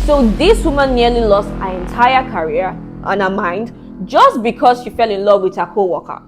So this woman nearly lost her entire career and her mind just because she fell in love with her co-worker.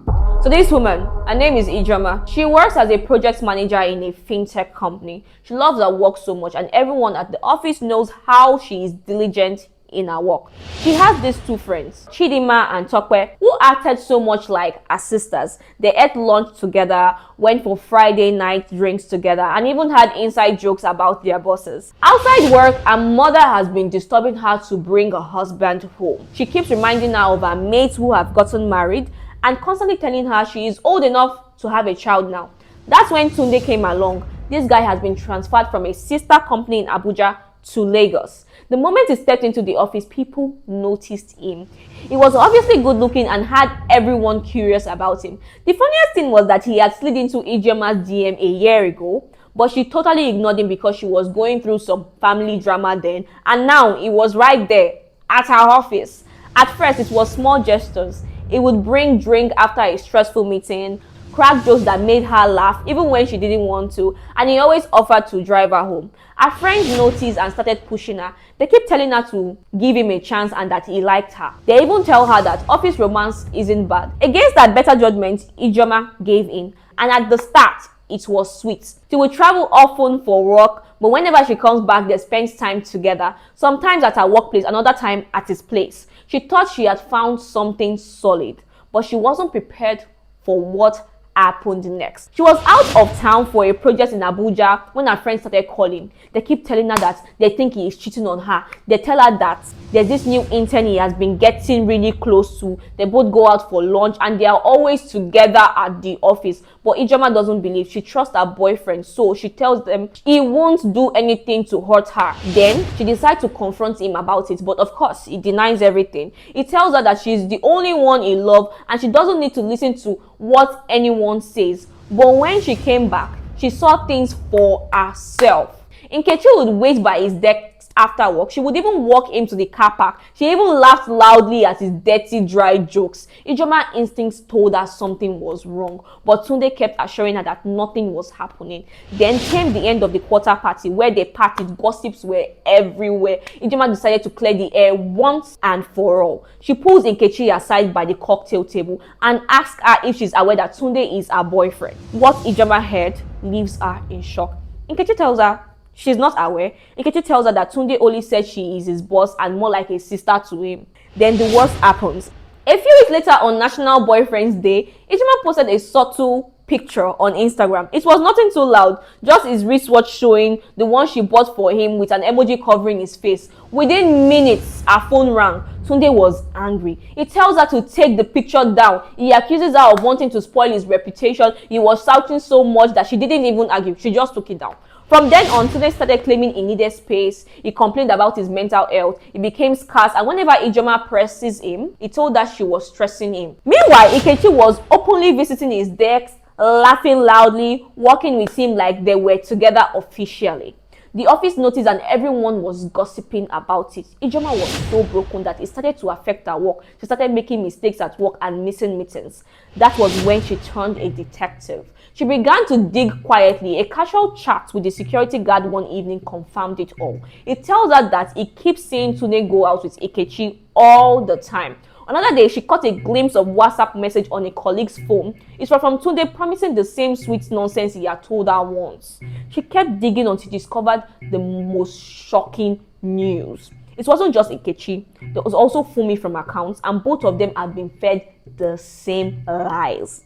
So this woman, her name is Ijeoma. She works as a project manager in a fintech company. She loves her work so much, and everyone at the office knows how she is diligent in her work. She has these two friends, Chidima and Tokwe, who acted so much like her sisters. They ate lunch together, went for Friday night drinks together, and even had inside jokes about their bosses. Outside work, her mother has been disturbing her to bring her husband home. She keeps reminding her of her mates who have gotten married and constantly telling her she is old enough to have a child now. That's when Tunde came along. This guy has been transferred from a sister company in Abuja to Lagos. The moment he stepped into the office, people noticed him. He was obviously good looking and had everyone curious about him. The funniest thing was that he had slid into Ijeoma's DM a year ago, but she totally ignored him because she was going through some family drama then, and now he was right there at her office. At first, it was small gestures. He would bring drink after a stressful meeting, crack jokes that made her laugh even when she didn't want to, and he always offered to drive her home. Her friends noticed and started pushing her. They kept telling her to give him a chance and that he liked her. They even tell her that office romance isn't bad. Against that better judgment, Ijeoma gave in, and at the start, it was sweet. She would travel often for work, but whenever she comes back, they spend time together, sometimes at her workplace, another time at his place. She thought she had found something solid, but she wasn't prepared for what happened next. She was out of town for a project in Abuja when her friends started calling. They keep telling her that they think he is cheating on her. They tell her that there's this new intern he has been getting really close to. They both go out for lunch and they are always together at the office. But Ijeoma doesn't believe. She trusts her boyfriend, so she tells them he won't do anything to hurt her. Then she decides to confront him about it, but of course he denies everything. He tells her that she's the only one in love and she doesn't need to listen to what anyone says. But when she came back, she saw things for herself. Nkechi would wait by his desk after work. She would even walk him to the car park. She even laughed loudly at his dirty, dry jokes. Ijeoma's instincts told her something was wrong, but Tunde kept assuring her that nothing was happening. Then came the end of the quarter party where they partied. Gossips were everywhere. Ijeoma decided to clear the air once and for all. She pulls Nkechi aside by the cocktail table and asks her if she's aware that Tunde is her boyfriend. What Ijeoma heard leaves her in shock. Nkechi tells her she's not aware. Nkechi tells her that Tunde only said she is his boss and more like a sister to him. Then the worst happens. A few weeks later on National Boyfriend's Day, Ijeoma posted a subtle picture on Instagram. It was nothing too loud, just his wristwatch showing the one she bought for him with an emoji covering his face. Within minutes, her phone rang. Tunde was angry. He tells her to take the picture down. He accuses her of wanting to spoil his reputation. He was shouting so much that she didn't even argue. She just took it down. From then on, Tunde started claiming he needed space. He complained about his mental health. He became scarce, and whenever Ijeoma presses him, he told her she was stressing him. Meanwhile, Nkechi was openly visiting his desk, laughing loudly, walking with him like they were together officially. The office noticed and everyone was gossiping about it. Ijeoma was so broken that it started to affect her work. She started making mistakes at work and missing meetings. That was when she turned a detective. She began to dig quietly. A casual chat with the security guard one evening confirmed it all. It tells her that he keeps seeing Tunde go out with Nkechi all the time. Another day, she caught a glimpse of WhatsApp message on a colleague's phone. It was from Tunde promising the same sweet nonsense he had told her once. She kept digging until she discovered the most shocking news. It wasn't just Nkechi. There was also Fumi from accounts, and both of them had been fed the same lies.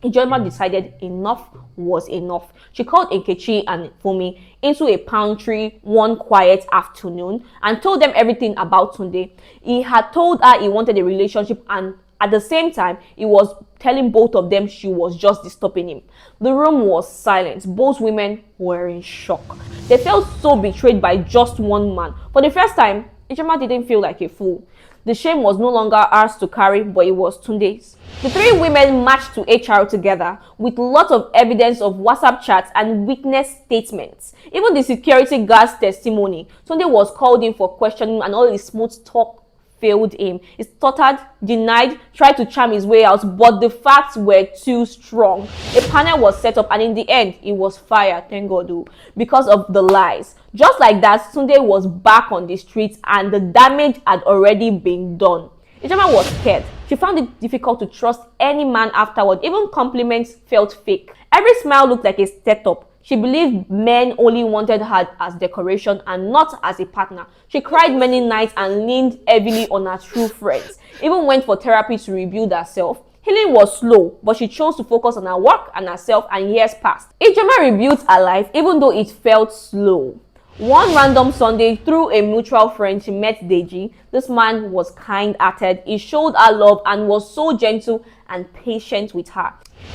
Ijeoma decided enough was enough. She called Nkechi and Fumi into a pantry one quiet afternoon and told them everything about Tunde. He had told her he wanted a relationship, and at the same time, he was telling both of them she was just disturbing him. The room was silent. Both women were in shock. They felt so betrayed by just one man. For the first time, Ijeoma didn't feel like a fool. The shame was no longer ours to carry, but it was Tunde's. The three women marched to HR together with lots of evidence of WhatsApp chats and witness statements. Even the security guard's testimony. Tunde was called in for questioning and all his smooth talk failed him. He stuttered, denied, tried to charm his way out, but the facts were too strong. A panel was set up and in the end, he was fired, thank God, because of the lies. Just like that, Sunday was back on the streets and the damage had already been done. Ijeoma was scared. She found it difficult to trust any man afterward. Even compliments felt fake. Every smile looked like a setup. She believed men only wanted her as decoration and not as a partner. She cried many nights and leaned heavily on her true friends. Even went for therapy to rebuild herself. Healing was slow, but she chose to focus on her work and herself, and years passed. Ijeoma rebuilt her life even though it felt slow. One random Sunday, through a mutual friend, she met Deji. This man was kind-hearted. He showed her love and was so gentle and patient with her.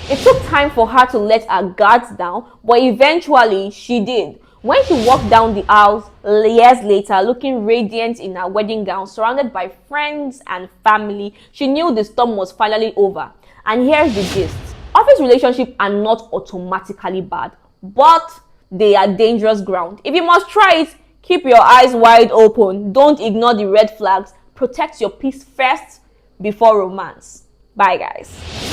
It took time for her to let her guards down, but eventually she did. When she walked down the aisles years later, looking radiant in her wedding gown, surrounded by friends and family, she knew the storm was finally over. And here's the gist. Office relationships are not automatically bad, but they are dangerous ground. If you must try it, keep your eyes wide open. Don't ignore the red flags. Protect your peace first before romance. Bye, guys.